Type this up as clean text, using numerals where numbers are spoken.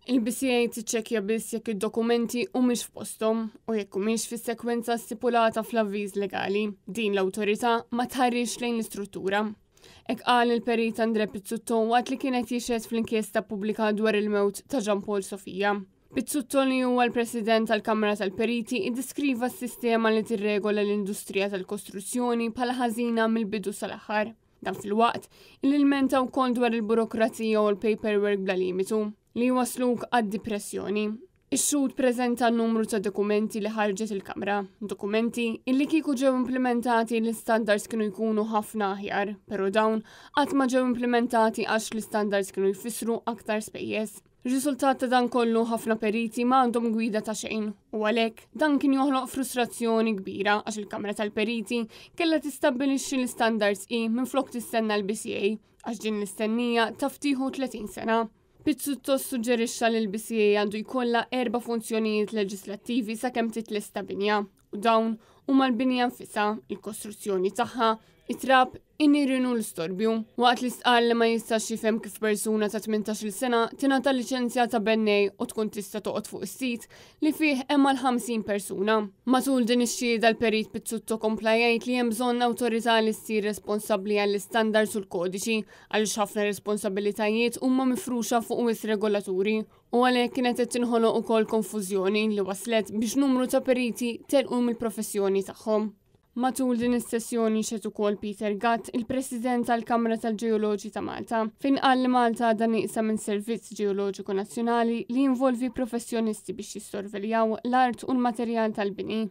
Il-BCA tiċċekkja biss jekk id-dokumenti humiex f'posthom u jekk humiex fis-sekwenza stipulata fl-avviż legali. Din l-awtorità ma tħarrix lejn l-istruttura. Hekk qal il-perit Andre Pizzutto waqt li kienet jixed fl-inkjesta pubblika dwar il-mewt ta' Jean Paul Sofia. Pizzutto li huwa l-President tal-Kamra tal-Periti iddiskriva s-sistema li tirregola l-industrija tal-kostruzzjoni bħala ħażina mill-bidu sal-aħħar. Dan fil-waqt, il-ilmenta wkoll dwar il-burokrazija u l-paperwork bla limitu li wasluk għad-depressjoni. Ix-xhud preżenta n-numru ta' dokumenti li ħarġet il-Kamra, dokumenti illi kieku ġew implementati l-istandards kienu jkunu ħafna aħjar, però dawn qatt ma ġew implementati għax l-istandards kienu jfissru aktar spejjeż. Riżultat ta' dan kollu ħafna periti ma għandhom gwida ta' xejn u għalhekk dan kien joħloq frustrazzjoni kbira għax il-Kamra tal-Periti kellha tistabbilixxi l-istandards minflok tistenna l-BCA għax din l-istennija taf tieħu 30 sena. Pizzutto suġġerixxa li l-BCA għandu jkollha 4 funzjonijiet leġislattivi sakemm titlesta binja u dawn huma l-binja nfisha, il-kostruzzjoni tagħha, it-trab, in-nirien u l-istorbju. Waqt li stqal li ma jistax jifhem kif persuna ta' 18-il sena tingħata liċenzja ta' bennej u tkun tista' toqgħod fuq is-sit li fih hemm l-50 persuna. Matul din ix-xhieda l-perit Pizzutto kompla jgħid li hemm bżonn awtorità li ssir responsabbli għall-istandards u l-kodiċi għaliex ħafna responsabbilitajiet huma mifruxa fuq wis regolaturi u għalhekk kienet qed tinħoloq ukoll konfużjoni li waslet biex numru ta' periti telqu mill-professjoni tagħhom. Matul din is-sessjoni xed ukoll Peter Gatt, il-President tal-Kamra tal-Ġeoloġi ta' Malta, fejn qal li Malta dan nieqsa minn Servizz Ġeoloġiku Nazzjonali li jinvolvi professjonisti biex jissorveljaw l-art u l-materjal tal-bini.